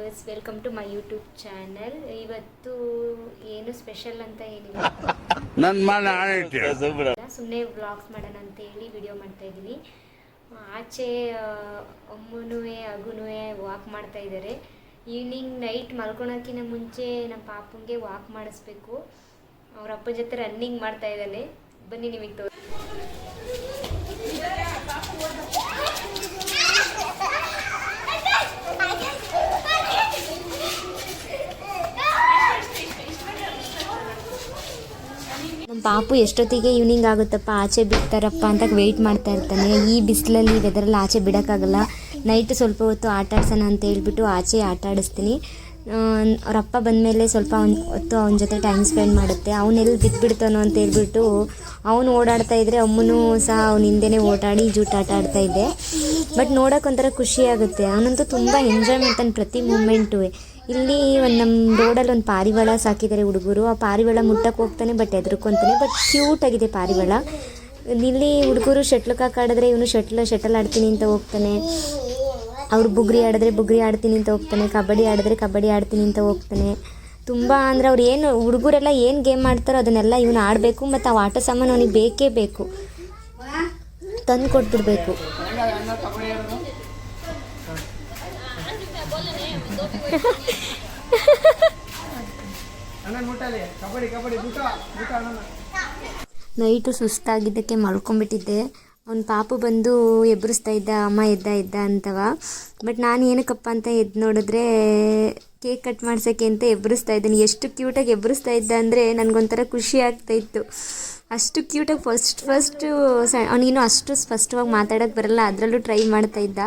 Viewers, welcome to my YouTube channel. ಇವತ್ತು ಏನು special ಅಂತ ಏನಿಲ್ಲ, ಸುಮ್ಮನೆ ವ್ಲಾಗ್ಸ್ ಮಾಡೋಣ ಅಂತ ಹೇಳಿ ವಿಡಿಯೋ ಮಾಡ್ತಾ ಇದ್ದೀನಿ. ಆಚೆ ಅಮ್ಮನೂ ಅಗುನೂ ವಾಕ್ ಮಾಡ್ತಾ ಇದ್ದಾರೆ. ಈವ್ನಿಂಗ್ ನೈಟ್ ಮಲ್ಕೊಳೋಕ್ಕಿಂತ ಮುಂಚೆ ನಮ್ಮ ಪಾಪುಂಗೆ ವಾಕ್ ಮಾಡಿಸ್ಬೇಕು. ಅವ್ರ ಅಪ್ಪ ಜೊತೆ ರನ್ನಿಂಗ್ ಮಾಡ್ತಾ ಇದ್ದಾನೆ. ಬನ್ನಿ ನಿಮಗೆ ತೋರಿಸಿ. ನಮ್ಮ ಪಾಪು ಎಷ್ಟೊತ್ತಿಗೆ ಈವ್ನಿಂಗ್ ಆಗುತ್ತಪ್ಪ ಆಚೆ ಬಿಡ್ತಾರಪ್ಪ ಅಂತ ವೆಯ್ಟ್ ಮಾಡ್ತಾ ಇರ್ತಾನೆ. ಈ ಬಿಸಿಲಲ್ಲಿ ವೆದರಲ್ಲಿ ಆಚೆ ಬಿಡೋಕ್ಕಾಗಲ್ಲ. ನೈಟ್ ಸ್ವಲ್ಪ ಹೊತ್ತು ಆಟ ಆಡ್ಸೋಣ ಅಂತ ಹೇಳ್ಬಿಟ್ಟು ಆಚೆ ಆಟ ಆಡಿಸ್ತೀನಿ. ಅವರಪ್ಪ ಬಂದಮೇಲೆ ಸ್ವಲ್ಪ ಹೊತ್ತು ಅವನ ಜೊತೆ ಟೈಮ್ ಸ್ಪೆಂಡ್ ಮಾಡುತ್ತೆ. ಅವನೆಲ್ಲಿ ಬಿದ್ದುಬಿಡ್ತಾನೋ ಅಂತ ಹೇಳ್ಬಿಟ್ಟು ಅವನು ಓಡಾಡ್ತಾ ಇದ್ದರೆ ಅಮ್ಮನೂ ಸಹ ಅವನ ಹಿಂದೆನೇ ಓಡಾಡಿ ಜೂಟ್ ಆಟ ಆಡ್ತಾ ಇದ್ದೆ. ಬಟ್ ನೋಡೋಕೆ ಒಂಥರ ಖುಷಿ ಆಗುತ್ತೆ. ಅವನಂತೂ ತುಂಬ ಎಂಜಾಯ್ ಮಾಡ್ತಾನೆ ಪ್ರತಿ ಮೂಮೆಂಟು. ಇಲ್ಲಿ ನಮ್ಮ ರೋಡಲ್ಲಿ ಒಂದು ಪಾರಿವಾಳ ಸಾಕಿದ್ದಾರೆ ಹುಡುಗರು. ಆ ಪಾರಿವಾಳ ಮುಟ್ಟಕ್ಕೆ ಹೋಗ್ತಾನೆ, ಬಟ್ ಹೆದರ್ಕೊಂತಾನೆ. ಬಟ್ ಕ್ಯೂಟಾಗಿದೆ ಪಾರಿವಾಳ. ಇಲ್ಲಿ ಹುಡುಗರು ಶಟ್ಲ್ ಕಾಕ್ ಆಡಿದ್ರೆ ಇವನು ಶಟಲ್ ಆಡ್ತೀನಿ ಅಂತ ಹೋಗ್ತಾನೆ. ಅವ್ರು ಬುಗ್ರಿ ಆಡಿದ್ರೆ ಬುಗ್ರಿ ಆಡ್ತೀನಿ ಅಂತ ಹೋಗ್ತಾನೆ. ಕಬಡ್ಡಿ ಆಡಿದ್ರೆ ಕಬಡ್ಡಿ ಆಡ್ತೀನಿ ಅಂತ ಹೋಗ್ತಾನೆ. ತುಂಬ ಅಂದರೆ ಅವ್ರು ಏನು ಹುಡುಗರೆಲ್ಲ ಏನು ಗೇಮ್ ಆಡ್ತಾರೋ ಅದನ್ನೆಲ್ಲ ಇವನು ಆಡಬೇಕು. ಮತ್ತು ಆ ಆಟ ಸಾಮಾನು ಅವನಿಗೆ ಬೇಕೇ ಬೇಕು, ತಂದು ಕೊಟ್ಬಿಡ್ಬೇಕು. ನೈಟು ಸುಸ್ತಾಗಿದ್ದಕ್ಕೆ ಮಲ್ಕೊಂಡ್ಬಿಟ್ಟಿದ್ದೆ. ಅವ್ನ ಪಾಪು ಬಂದು ಎಬ್ಬರಿಸ್ತಾ ಇದ್ದ, ಅಮ್ಮ ಎದ್ದ ಅಂತವ. ಬಟ್ ನಾನು ಏನಕ್ಕಪ್ಪ ಅಂತ ಎದ್ದು ನೋಡಿದ್ರೆ ಕೇಕ್ ಕಟ್ ಮಾಡ್ಸೋಕ್ಕೆ ಅಂತ ಎಬ್ಬರಿಸ್ತಾ ಇದ್ದೀನಿ. ಎಷ್ಟು ಕ್ಯೂಟಾಗಿ ಎಬ್ಬರಿಸ್ತಾ ಇದ್ದ ಅಂದರೆ ನನಗೊಂಥರ ಖುಷಿ ಆಗ್ತಾಯಿತ್ತು. ಅಷ್ಟು ಕ್ಯೂಟಾಗಿ ಫಸ್ಟು ಅವನಿಗಿನ್ನೂ ಅಷ್ಟು ಸ್ಪಷ್ಟವಾಗಿ ಮಾತಾಡೋಕ್ಕೆ ಬರಲ್ಲ, ಅದರಲ್ಲೂ ಟ್ರೈ ಮಾಡ್ತಾ ಇದ್ದ.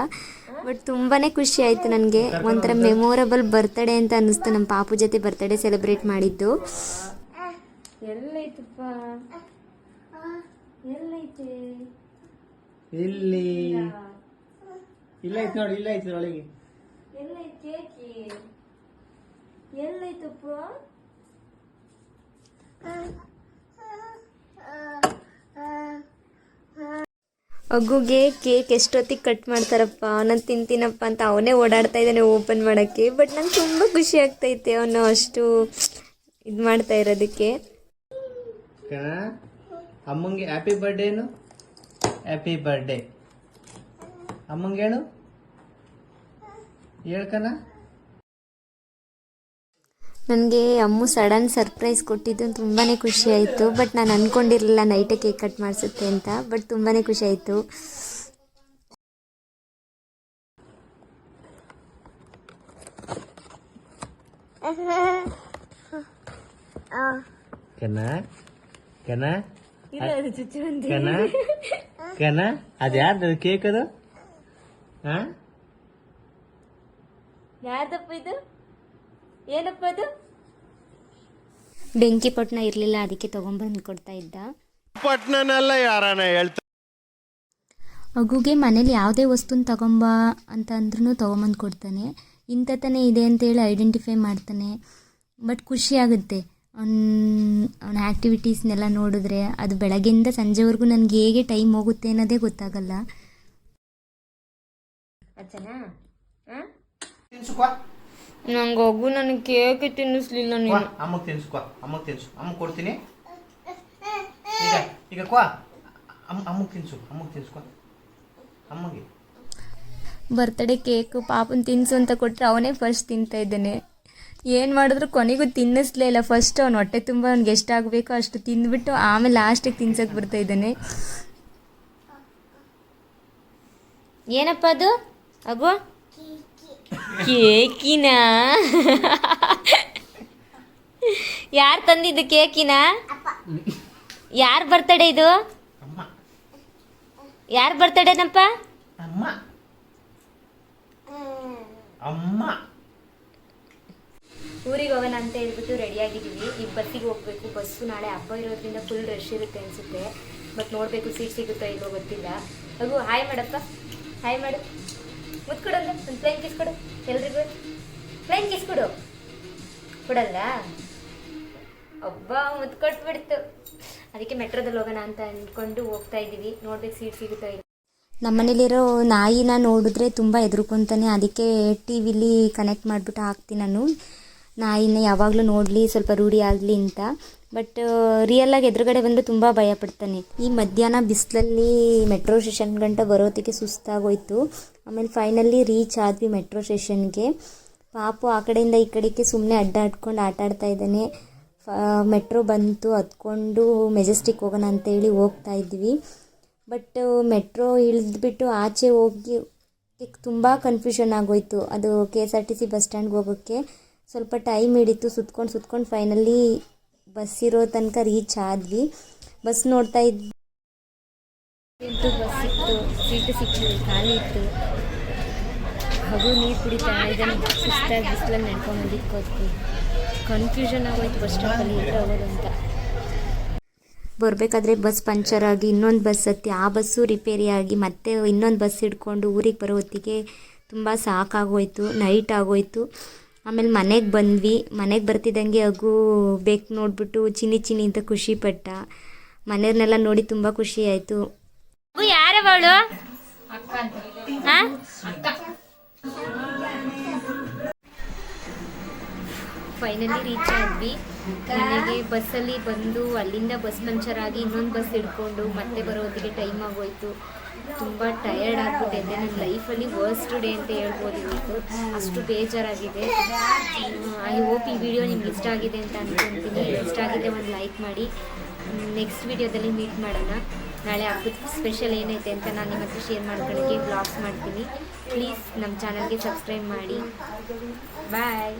ಬಟ್ ತುಂಬಾ ಖುಷಿ ಆಯಿತು ನನಗೆ. ಒಂಥರ ಮೆಮೊರಬಲ್ ಬರ್ತ್ಡೇ ಅಂತ ಅನ್ನಿಸ್ತು. ನಮ್ಮ ಪಾಪು ಜೊತೆ ಬರ್ತ್ಡೇ ಸೆಲೆಬ್ರೇಟ್ ಮಾಡಿದ್ದು. ಎಲ್ಲೈತಪ್ಪ, ಎಲ್ಲೈತೆ? ಇಲ್ಲಿ ಇಲ್ಲೈತೆ ನೋಡಿ, ಇಲ್ಲೈತೆ ಒಳಗೆ. ಎಲ್ಲೈತೆ ಕೇಕಿ? ಎಲ್ಲೈತಪ್ಪ? ಅಗ್ಗುಗೆ ಕೇಕ್ ಎಷ್ಟೊತ್ತಿಗೆ ಕಟ್ ಮಾಡ್ತಾರಪ್ಪ, ನಾನು ತಿಂತೀನಪ್ಪ ಅಂತ ಅವನೇ ಓಡಾಡ್ತಾ ಇದ್ದಾನೆ ಓಪನ್ ಮಾಡೋಕ್ಕೆ. ಬಟ್ ನಂಗೆ ತುಂಬ ಖುಷಿ ಆಗ್ತೈತೆ ಅವನು ಅಷ್ಟು ಇದು ಮಾಡ್ತಾ ಇರೋದಕ್ಕೆ. ಅಮ್ಮಂಗೆ ಹ್ಯಾಪಿ ಬರ್ಡೇನು, ಹ್ಯಾಪಿ ಬರ್ಡೇ ಅಮ್ಮಂಗೆ ಹೇಳು, ಹೇಳ್ಕನ. ನನಗೆ ಅಮ್ಮು ಸಡನ್ ಸರ್ಪ್ರೈಸ್ ಕೊಟ್ಟಿದ್ದು ತುಂಬಾ ಖುಷಿ ಆಯಿತು. ಬಟ್ ನಾನು ಅಂದ್ಕೊಂಡಿರಲಿಲ್ಲ ನೈಟೇ ಕೇಕ್ ಕಟ್ ಮಾಡಿಸುತ್ತೆ ಅಂತ. ಬಟ್ ತುಂಬಾ ಖುಷಿ ಆಯಿತು. ಅದು ಯಾರ್ದು ಕೇಕ್? ಅದು ಯಾರ್ದಪ್ಪ ಇದು? ಏನಪ್ಪ ಅದು? ಬೆಂಕಿ ಪಟ್ನ ಇರಲಿಲ್ಲ, ಅದಕ್ಕೆ ತೊಗೊಂಬಂದು ಕೊಡ್ತಾ ಇದ್ದ. ಪಟ್ನನೆಲ್ಲ ಯಾರನ ಹೇಳ್ತಾರೆ. ಅಗುಗೆ ಮನೇಲಿ ಯಾವುದೇ ವಸ್ತುನ ತಗೊಂಬ ಅಂತ ಅಂದ್ರೂ ತೊಗೊಂಬಂದು ಕೊಡ್ತಾನೆ. ಇಂಥ ತಾನೇ ಇದೆ ಅಂತೇಳಿ ಐಡೆಂಟಿಫೈ ಮಾಡ್ತಾನೆ. ಬಟ್ ಖುಷಿ ಆಗುತ್ತೆ ಅವನ ಆ್ಯಕ್ಟಿವಿಟೀಸ್ನೆಲ್ಲ ನೋಡಿದ್ರೆ. ಅದು ಬೆಳಗ್ಗೆಯಿಂದ ಸಂಜೆವರೆಗೂ ನನಗೆ ಹೇಗೆ ಟೈಮ್ ಹೋಗುತ್ತೆ ಅನ್ನೋದೇ ಗೊತ್ತಾಗಲ್ಲ. ನಂಗೆ ಹೋಗು, ನನಗೆ ಕೇಕ್ ತಿನ್ನಿಸ್ಲಿಲ್ಲ ನೀನು. ಅಮ್ಮಗೆ ತಿನ್ಸ್ಕೊ, ಅಮ್ಮಗೆ ತಿನ್ಸು, ಅಮ್ಮಗೆ ಕೊಡ್ತೀನಿ. ಈಗ ಕ್ವಾ ಅಮ್ಮಗೆ ತಿನ್ಸ್ಕೊ ಅಮ್ಮಗೆ. ಬರ್ತ್ಡೇ ಕೇಕು ಪಾಪನ್ ತಿನ್ಸು ಅಂತ ಕೊಟ್ಟರೆ ಅವನೇ ಫಸ್ಟ್ ತಿಂತಾ ಇದ್ದಾನೆ. ಏನು ಮಾಡಿದ್ರು ಕೊನೆಗೂ ತಿನ್ನಿಸ್ಲೇ ಇಲ್ಲ. ಫಸ್ಟ್ ಅವ್ನು ಹೊಟ್ಟೆ ತುಂಬ ಅವ್ನಿಗೆ ಎಷ್ಟಾಗಬೇಕೋ ಅಷ್ಟು ತಿಂದ್ಬಿಟ್ಟು ಆಮೇಲೆ ಲಾಸ್ಟಿಗೆ ತಿನ್ಸೋಕೆ ಬರ್ತಾ ಇದ್ದಾನೆ. ಏನಪ್ಪ ಅದು ಅಗೋ? ಕೇಕಿನ? ಯಾರು ತಂದಿದ್ದು ಕೇಕಿನ? ಯಾರು ಬರ್ತಡೇ ಇದು? ಯಾರು ಬರ್ತಡೇನಪ್ಪ? ಊರಿಗೆ ಹೋಗೋಣ ಅಂತ ಹೇಳ್ಬಿಟ್ಟು ರೆಡಿಯಾಗಿದ್ದೀವಿ. ಈಗ ಬಸ್ಸಿಗೆ ಹೋಗ್ಬೇಕು. ಬಸ್ಸು ನಾಳೆ ಹಬ್ಬ ಇರೋದ್ರಿಂದ ಫುಲ್ ರಶ್ ಇರುತ್ತೆ ಅನಿಸುತ್ತೆ. ಬಟ್ ನೋಡಬೇಕು ಸೀಟ್ ಸಿಗುತ್ತೋ ಇಲ್ಲೋ ಗೊತ್ತಿಲ್ಲ. ಅಗು ಹಾಯ್ ಮಾಡಪ್ಪ, ಹಾಯ್ ಮಾಡು. ಮುತ್ಕೊಡಲ್ಲ, ಒಂದು ಪ್ಲೇನ್ ಕಿಸ್ ಕೊಡು ಎಲ್ರಿಗೂ. ಪ್ಲೇನ್ ಕಿಸ್ ಕೊಡು. ಕೊಡಲ್ಲ? ಒಬ್ಬ ಮುತ್ಕೊಟ್ಬಿಡ್ತು. ಅದಕ್ಕೆ ಮೆಟ್ರೋದಲ್ಲಿ ಹೋಗೋಣ ಅಂತ ಅಂದ್ಕೊಂಡು ಹೋಗ್ತಾ ಇದ್ದೀವಿ. ನೋಡ್ಬೇಕು ಸೀಟ್ ಸಿಗುತ್ತೋ ಇಲ್ಲ. ನಮ್ಮನೇಲಿರೋ ನಾಯಿನ ನೋಡಿದ್ರೆ ತುಂಬ ಹೆದರ್ಕೊತಾನೆ, ಅದಕ್ಕೆ ಟಿ ವಿಲಿ ಕನೆಕ್ಟ್ ಮಾಡಿಬಿಟ್ಟು ಹಾಕ್ತೀನಿ ನಾನು, ನಾಯಿನ ಯಾವಾಗಲೂ ನೋಡಲಿ ಸ್ವಲ್ಪ ರೂಢಿ ಆಗಲಿ ಅಂತ. ಬಟ್ ರಿಯಲಾಗಿ ಎದುರುಗಡೆ ಬಂದರೆ ತುಂಬ ಭಯಪಡ್ತಾನೆ. ಈ ಮಧ್ಯಾಹ್ನ ಬಿಸಿಲಲ್ಲಿ ಮೆಟ್ರೋ ಸ್ಟೇಷನ್ ಗಂಟ ಬರೋದಕ್ಕೆ ಸುಸ್ತಾಗೋಯ್ತು. ಆಮೇಲೆ ಫೈನಲಿ ರೀಚ್ ಆದ್ವಿ ಮೆಟ್ರೋ ಸ್ಟೇಷನ್ಗೆ. ಪಾಪು ಆ ಕಡೆಯಿಂದ ಈ ಕಡೆಗೆ ಸುಮ್ಮನೆ ಅಡ್ಡಾಡ್ಕೊಂಡು ಆಟ ಆಡ್ತಾ ಇದ್ದಾನೆ. ಮೆಟ್ರೋ ಬಂತು, ಹತ್ಕೊಂಡು ಮೆಜೆಸ್ಟಿಕ್ ಹೋಗೋಣ ಅಂತೇಳಿ ಹೋಗ್ತಾ ಇದ್ವಿ. ಬಟ್ ಮೆಟ್ರೋ ಇಳಿದ್ಬಿಟ್ಟು ಆಚೆ ಹೋಗಿ ತುಂಬ ಕನ್ಫ್ಯೂಷನ್ ಆಗೋಯ್ತು. ಅದು KSRTC ಬಸ್ ಸ್ಟ್ಯಾಂಡ್ಗೆ ಹೋಗೋಕ್ಕೆ ಸ್ವಲ್ಪ ಟೈಮ್ ಹಿಡಿತು. ಸುತ್ಕೊಂಡು ಫೈನಲಿ ಬಸ್ ಇರೋ ತನಕ ರೀಚ್ ಆದ್ವಿ. ಬಸ್ ನೋಡ್ತಾ ಇದ್ದು ಬಸ್ ಸಿಕ್ತು, ಸೀಟು ಸಿಕ್ತು, ಖಾಲಿ ಇತ್ತು. ಹಾಗೂ ನೀರು ಕುಡಿತಾ ಇದನ್ನು ಸುಸ್ತಾಗಿ ಬಿಸಿಲಲ್ಲಿ ನಡ್ಕೊಂಡು ಬಂದಿಕ್ಕೋದ್ವಿ. ಕನ್ಫ್ಯೂಷನ್ ಆಗೋಯ್ತು ಬಸ್ ಸ್ಟಾಪಲ್ಲಿ ಎಲ್ಲಿ ಹೋಗೋದು ಅಂತ. ಬರಬೇಕಾದ್ರೆ ಬಸ್ ಪಂಚರ್ ಆಗಿ ಇನ್ನೊಂದು ಬಸ್ ಹತ್ತಿ ಆ ಬಸ್ಸು ರಿಪೇರಿ ಆಗಿ ಮತ್ತೆ ಇನ್ನೊಂದು ಬಸ್ ಹಿಡ್ಕೊಂಡು ಊರಿಗೆ ಬರೋ ಹೊತ್ತಿಗೆ ತುಂಬ ಸಾಕಾಗೋಯ್ತು, ನೈಟ್ ಆಗೋಯ್ತು. ಆಮೇಲೆ ಮನೆಗೆ ಬಂದ್ವಿ. ಮನೆಗೆ ಬರ್ತಿದ್ದಂಗೆ ಹಾಗೂ ಬೇಕು ನೋಡಿಬಿಟ್ಟು ಚಿನ್ನಿ ಅಂತ ಖುಷಿಪಟ್ಟ. ಮನೆಯವ್ರನ್ನೆಲ್ಲ ನೋಡಿ ತುಂಬ ಖುಷಿ ಆಯಿತು. ಯಾರವಳು ಫೈನಲಿ ರೀಚ್ ಆದ್ವಿ ಮನೆಗೆ. ಬಸ್ಸಲ್ಲಿ ಬಂದು ಅಲ್ಲಿಂದ ಬಸ್ ಪಂಚರ್ ಆಗಿ ಇನ್ನೊಂದು ಬಸ್ ಹಿಡ್ಕೊಂಡು ಮತ್ತೆ ಬರೋದಿಗೆ ಟೈಮ್ ಆಗೋಯ್ತು. ತುಂಬ ಟಯರ್ಡ್ ಆಗಿಬಿಟ್ಟಿದ್ದೆ. ನನ್ನ ಲೈಫಲ್ಲಿ ವರ್ಸ್ಟ್ ಡೇ ಅಂತ ಹೇಳ್ಬೋದು ಇವತ್ತು, ಅಷ್ಟು ಬೇಜಾರಾಗಿದೆ. ಐ ಹೋಪ್ ಈ ವಿಡಿಯೋ ನಿಮ್ಗೆ ಇಷ್ಟ ಆಗಿದೆ ಅಂತ ಅಂದ್ಕೊತೀನಿ. ಇಷ್ಟ ಆಗಿದೆ ಒಂದು ಲೈಕ್ ಮಾಡಿ. ನೆಕ್ಸ್ಟ್ ವಿಡಿಯೋದಲ್ಲಿ ಮೀಟ್ ಮಾಡೋಣ. ನಾಳೆ ಹಬ್ಬದ ಸ್ಪೆಷಲ್ ಏನೈತೆ ಅಂತ ನಾನು ನಿಮ್ಮ ಹತ್ರ ಶೇರ್ ಮಾಡ್ಕೊಳ್ಳೋಕ್ಕೆ ವ್ಲಾಗ್ಸ್ ಮಾಡ್ತೀನಿ. ಪ್ಲೀಸ್ ನಮ್ಮ ಚಾನಲ್ಗೆ ಸಬ್ಸ್ಕ್ರೈಬ್ ಮಾಡಿ. ಬಾಯ್.